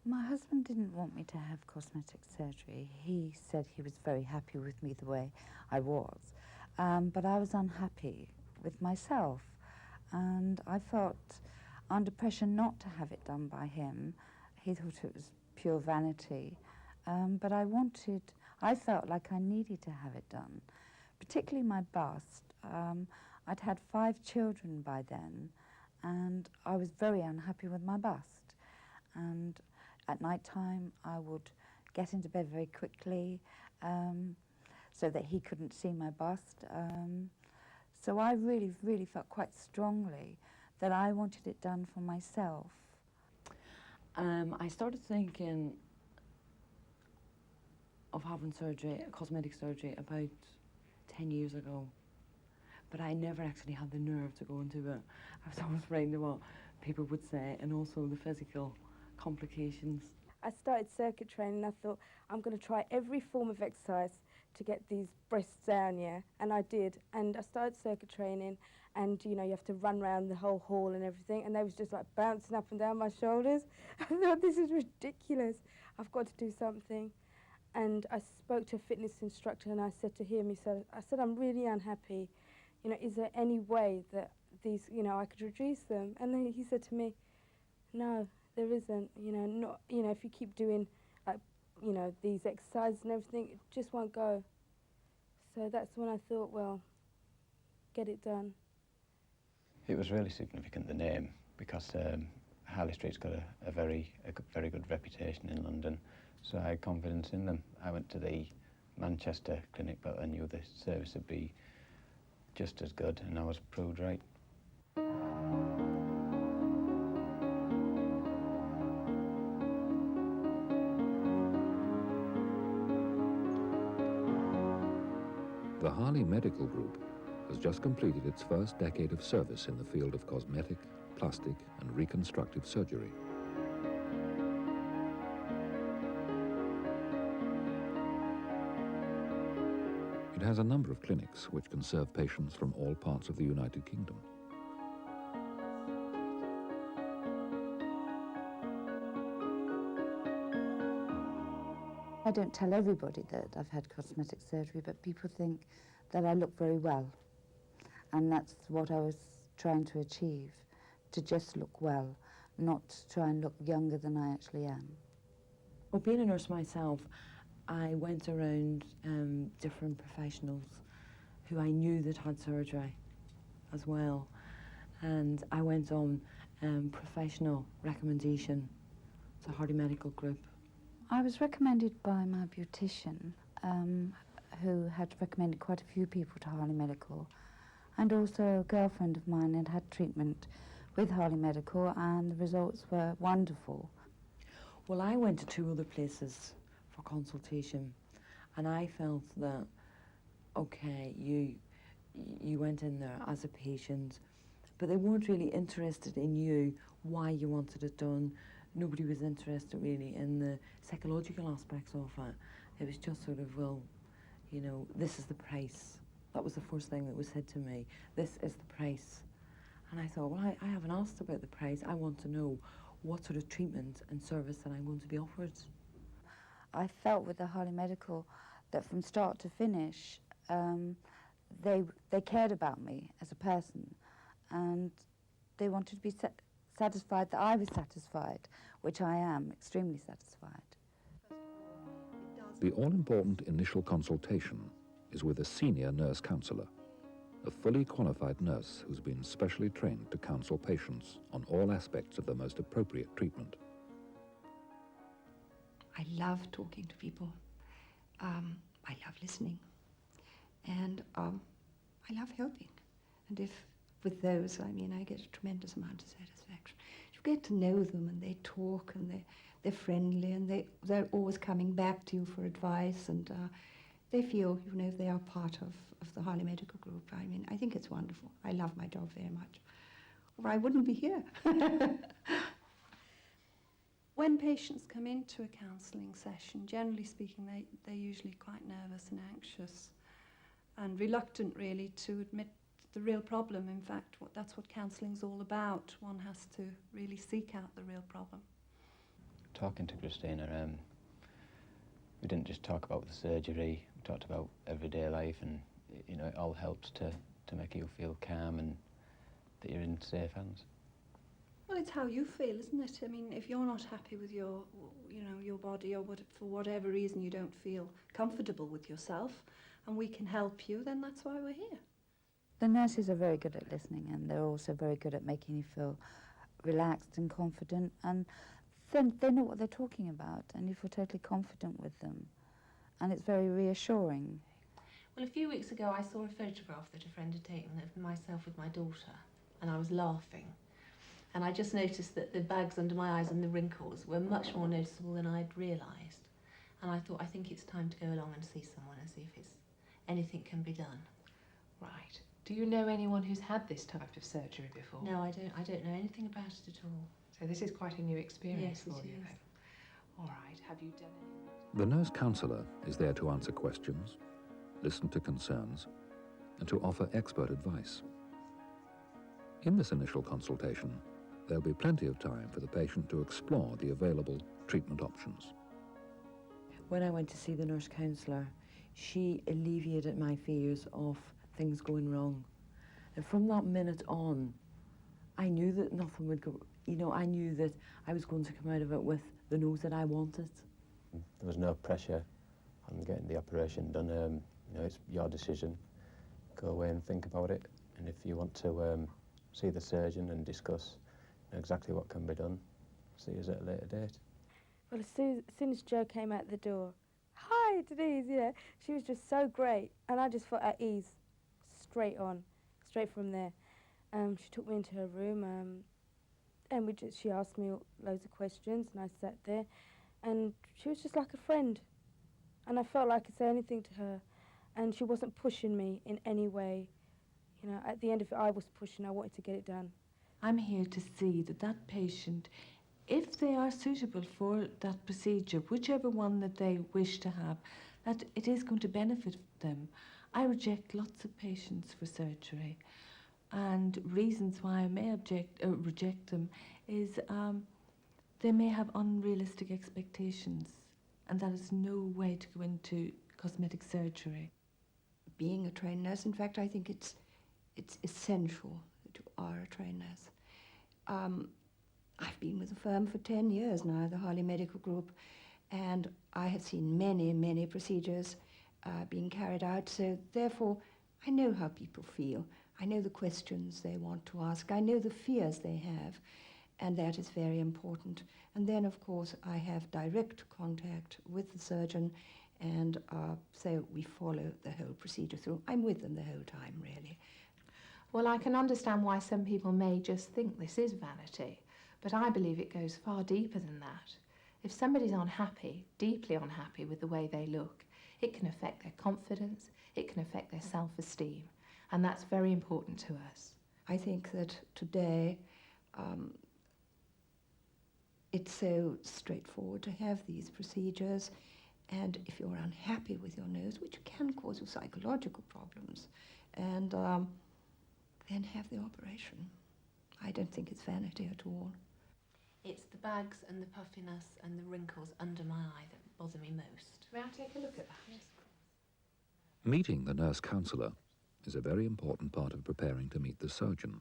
My husband didn't want me to have cosmetic surgery. He said he was very happy with me the way I was. But I was unhappy with myself. And I felt under pressure not to have it done by him. He thought it was pure vanity. But I felt like I needed to have it done. Particularly my bust. I'd had 5 children by then, and I was very unhappy with my bust. And at night time, I would get into bed very quickly so that he couldn't see my bust. So I really felt quite strongly that I wanted it done for myself. I started thinking of having surgery, cosmetic surgery, about 10 years ago. But I never actually had the nerve to go into it. I was always afraid of what people would say, and also the physical complications. I started circuit training. I thought, I'm going to try every form of exercise to get these breasts down, yeah, and I did. And I started circuit training, and you know, you have to run around the whole hall and everything, and they was just like bouncing up and down my shoulders. I thought, this is ridiculous. I've got to do something. And I spoke to a fitness instructor, and I said to him, I said, I'm really unhappy. You know, is there any way that these, you know, I could reduce them? And then he said to me, no, there isn't. You know, not. You know, if you keep doing, you know, these exercises and everything, it just won't go. So that's when I thought, well, get it done. It was really significant, the name, because Harley Street's got a very good reputation in London, so I had confidence in them. I went to the Manchester clinic, but I knew the service would be just as good, and I was proved right. The Harley Medical Group has just completed its first decade of service in the field of cosmetic, plastic and reconstructive surgery. It has a number of clinics which can serve patients from all parts of the United Kingdom. I don't tell everybody that I've had cosmetic surgery, but people think that I look very well. And that's what I was trying to achieve, to just look well, not to try and look younger than I actually am. Well, being a nurse myself, I went around different professionals who I knew that had surgery as well. And I went on professional recommendation to Harley Medical Group. I was recommended by my beautician, who had recommended quite a few people to Harley Medical, and also a girlfriend of mine had had treatment with Harley Medical, and the results were wonderful. Well, I went to 2 other places for consultation, and I felt that, okay, you went in there as a patient, but they weren't really interested in you, why you wanted it done. Nobody was interested really in the psychological aspects of it. It was just sort of, well, you know, this is the price. That was the first thing that was said to me. This is the price. And I thought, well, I haven't asked about the price. I want to know what sort of treatment and service that I'm going to be offered. I felt with the Harley Medical that from start to finish, they cared about me as a person, and they wanted to be satisfied that I was satisfied, which I am extremely satisfied. The all-important initial consultation is with a senior nurse counsellor, a fully qualified nurse who's been specially trained to counsel patients on all aspects of the most appropriate treatment. I love talking to people. I love listening. And I love helping. And with those, I mean, I get a tremendous amount of satisfaction. You get to know them, and they talk, and they're friendly, and they're always coming back to you for advice, and they feel, you know, they are part of the Harley Medical Group. I mean, I think it's wonderful. I love my job very much, or I wouldn't be here. When patients come into a counselling session, generally speaking, they're usually quite nervous and anxious and reluctant, really, to admit the real problem. In fact, that's what counselling's all about. One has to really seek out the real problem. talking to Christina, we didn't just talk about the surgery, we talked about everyday life, and you know, it all helps to make you feel calm and that you're in safe hands. Well, it's how you feel, isn't it? I mean, if you're not happy with your, your body, or for whatever reason you don't feel comfortable with yourself, and we can help you, then that's why we're here. The nurses are very good at listening, and they're also very good at making you feel relaxed and confident, and then they know what they're talking about, and you feel totally confident with them, and it's very reassuring. Well, a few weeks ago I saw a photograph that a friend had taken of myself with my daughter, and I was laughing. And I just noticed that the bags under my eyes and the wrinkles were much more noticeable than I'd realised. And I thought, I think it's time to go along and see someone and see if anything can be done. Right. Do you know anyone who's had this type of surgery before? No, I don't know anything about it at all. So this is quite a new experience Yes, for it you is. then. All right. Have you done any? The nurse counsellor is there to answer questions, listen to concerns, and to offer expert advice. In this initial consultation, there'll be plenty of time for the patient to explore the available treatment options. When I went to see the nurse counsellor, she alleviated my fears of things going wrong. And from that minute on, I knew that nothing would go, I knew that I was going to come out of it with the nose that I wanted. There was no pressure on getting the operation done. You know, it's your decision. Go away and think about it. And if you want to see the surgeon and discuss exactly what can be done, see us at a later date. Well, as soon as Jo came out the door, hi Denise, she was just so great, and I just felt at ease, straight from there. She took me into her room, and she asked me loads of questions, and I sat there, and she was just like a friend, and I felt like I could say anything to her, and she wasn't pushing me in any way. At the end of it, I was pushing. I wanted to get it done. I'm here to see that patient, if they are suitable for that procedure, whichever one that they wish to have, that it is going to benefit them. I reject lots of patients for surgery, and reasons why I may reject them is they may have unrealistic expectations, and that is no way to go into cosmetic surgery. Being a trained nurse, in fact, I think it's essential that you are a trained nurse. I've been with the firm for 10 years now, the Harley Medical Group, and I have seen many, many procedures being carried out, so therefore I know how people feel. I know the questions they want to ask. I know the fears they have, and that is very important. And then, of course, I have direct contact with the surgeon, and so we follow the whole procedure through. I'm with them the whole time, really. Well, I can understand why some people may just think this is vanity, but I believe it goes far deeper than that. If somebody's unhappy, deeply unhappy with the way they look, it can affect their confidence, it can affect their self-esteem, and that's very important to us. I think that today it's so straightforward to have these procedures, and if you're unhappy with your nose, which can cause you psychological problems, and then have the operation. I don't think it's vanity at all. It's the bags and the puffiness and the wrinkles under my eye that bother me most. May I take a look at that? Yes. Meeting the nurse counsellor is a very important part of preparing to meet the surgeon.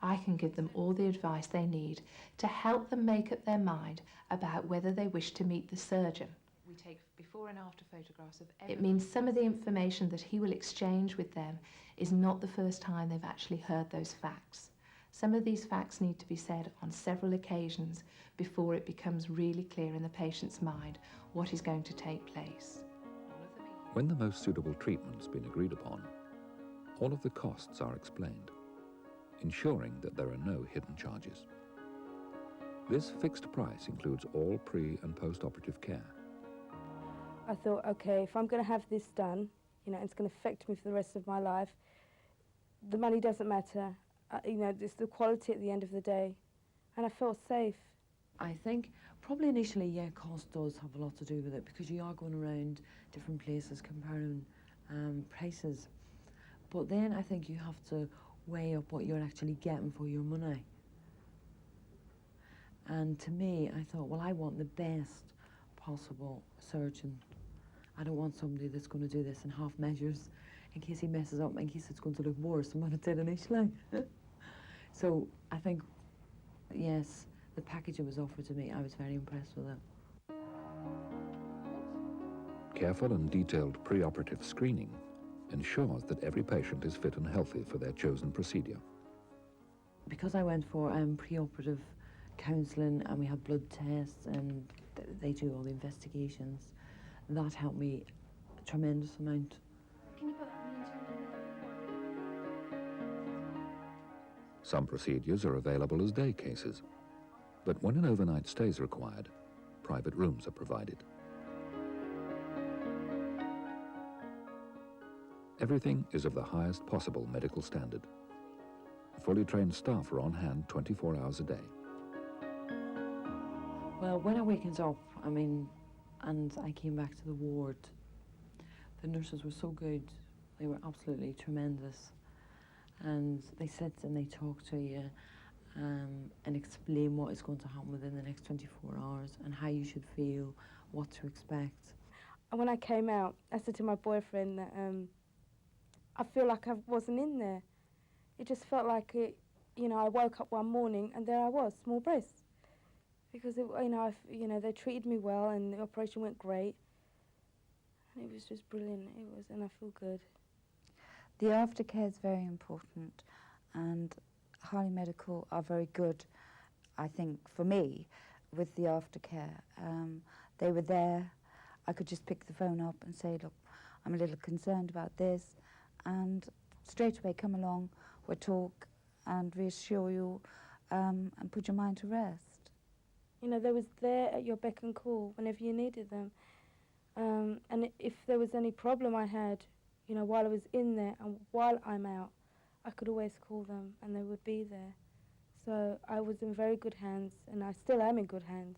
I can give them all the advice they need to help them make up their mind about whether they wish to meet the surgeon. We take before and after photographs of everything. It means some of the information that he will exchange with them is not the first time they've actually heard those facts. Some of these facts need to be said on several occasions before it becomes really clear in the patient's mind what is going to take place. When the most suitable treatment's been agreed upon, all of the costs are explained, ensuring that there are no hidden charges. This fixed price includes all pre- and post-operative care. I thought, okay, if I'm going to have this done, it's going to affect me for the rest of my life, the money doesn't matter. It's the quality at the end of the day. And I felt safe. I think probably initially, cost does have a lot to do with it, because you are going around different places comparing prices. But then I think you have to weigh up what you're actually getting for your money. And to me, I thought, well, I want the best possible surgeon. I don't want somebody that's going to do this in half measures in case he messes up, in case it's going to look worse than what it did initially. So I think, yes, the package that was offered to me, I was very impressed with it. Careful and detailed preoperative screening ensures that every patient is fit and healthy for their chosen procedure. Because I went for preoperative counselling and we had blood tests and they do all the investigations, that helped me a tremendous amount. Some procedures are available as day cases, but when an overnight stay is required, private rooms are provided. Everything is of the highest possible medical standard. Fully trained staff are on hand 24 hours a day. Well, when I wakens up, I mean, and I came back to the ward, the nurses were so good. They were absolutely tremendous. And they sit and they talk to you and explain what is going to happen within the next 24 hours and how you should feel, what to expect. And when I came out, I said to my boyfriend that I feel like I wasn't in there. It just felt like it, you know, I woke up one morning and there I was, small breasts. Because, they treated me well and the operation went great. And it was just brilliant, and I feel good. The aftercare is very important, and Harley Medical are very good, I think, for me, with the aftercare. They were there. I could just pick the phone up and say, look, I'm a little concerned about this, and straight away come along, we'll talk and reassure you and put your mind to rest. You know, they was there at your beck and call whenever you needed them. And if there was any problem I had, you know, while I was in there and while I'm out, I could always call them and they would be there. So I was in very good hands, and I still am in good hands.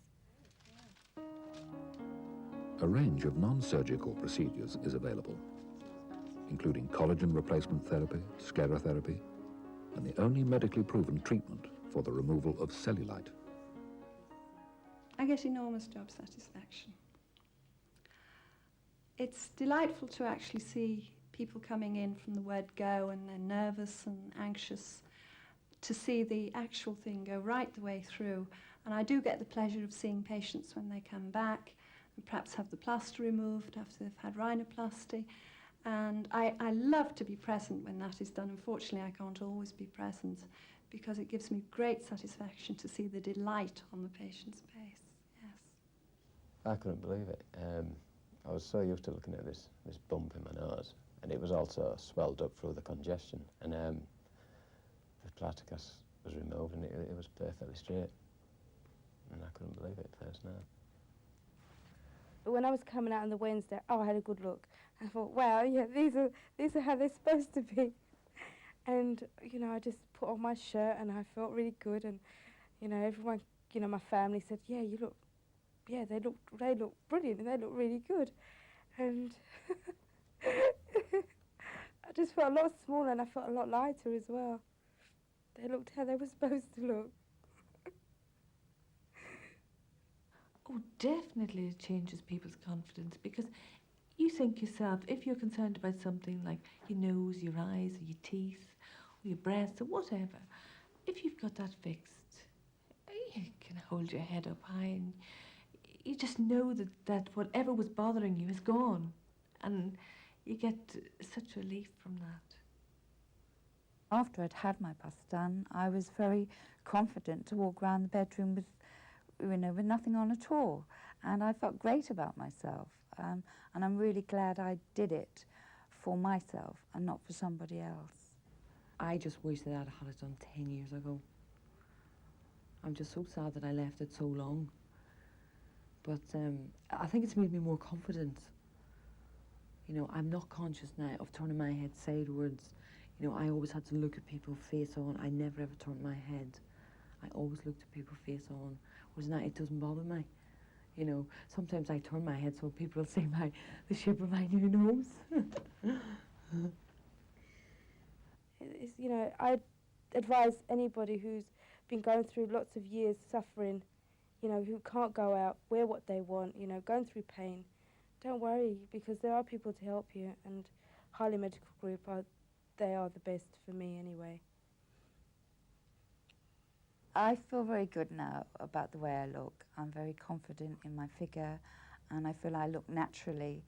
A range of non-surgical procedures is available, including collagen replacement therapy, sclerotherapy, and the only medically proven treatment for the removal of cellulite. I get enormous job satisfaction. It's delightful to actually see people coming in from the word go and they're nervous and anxious, to see the actual thing go right the way through. And I do get the pleasure of seeing patients when they come back and perhaps have the plaster removed after they've had rhinoplasty. And I love to be present when that is done. Unfortunately, I can't always be present because it gives me great satisfaction to see the delight on the patient's face. Yes. I couldn't believe it. I was so used to looking at this bump in my nose, and it was also swelled up through the congestion. And the plastic cast was removed, and it was perfectly straight. And I couldn't believe it at first now. But when I was coming out on the Wednesday, I had a good look. I thought, wow, yeah, these are how they're supposed to be. And, you know, I just put on my shirt and I felt really good. And, you know, everyone, you know, my family said, yeah, they look brilliant and they look really good. And I just felt a lot smaller and I felt a lot lighter as well. They looked how they were supposed to look. Oh, definitely it changes people's confidence, because you think yourself, if you're concerned about something like your nose, your eyes, or your teeth, or your breasts, or whatever, if you've got that fixed, you can hold your head up high and you just know that whatever was bothering you is gone, and you get such relief from that. After I'd had my bust done, I was very confident to walk around the bedroom with nothing on at all. And I felt great about myself. And I'm really glad I did it for myself and not for somebody else. I just wish that I'd had it done 10 years ago. I'm just so sad that I left it so long. But I think it's made me more confident. You know, I'm not conscious now of turning my head sidewards. You know, I always had to look at people face on. I never ever turned my head. I always looked at people face on. Whereas now it doesn't bother me. You know, sometimes I turn my head so people will see the shape of my new nose. You know, I'd advise anybody who's been going through lots of years suffering you know, who can't go out, wear what they want, you know, going through pain, don't worry, because there are people to help you, and Harley Medical Group, they are the best for me anyway. I feel very good now about the way I look. I'm very confident in my figure, and I feel I look naturally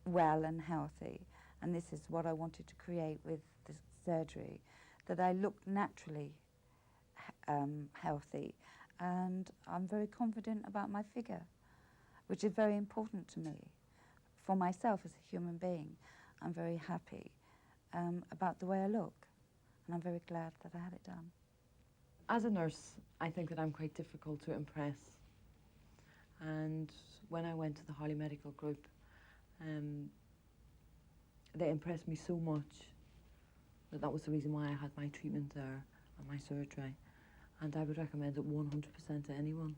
well and healthy. And this is what I wanted to create with the surgery, that I look naturally healthy, and I'm very confident about my figure, which is very important to me. For myself as a human being, I'm very happy about the way I look, and I'm very glad that I had it done. As a nurse, I think that I'm quite difficult to impress. And when I went to the Harley Medical Group, they impressed me so much that that was the reason why I had my treatment there and my surgery. And I would recommend it 100% to anyone.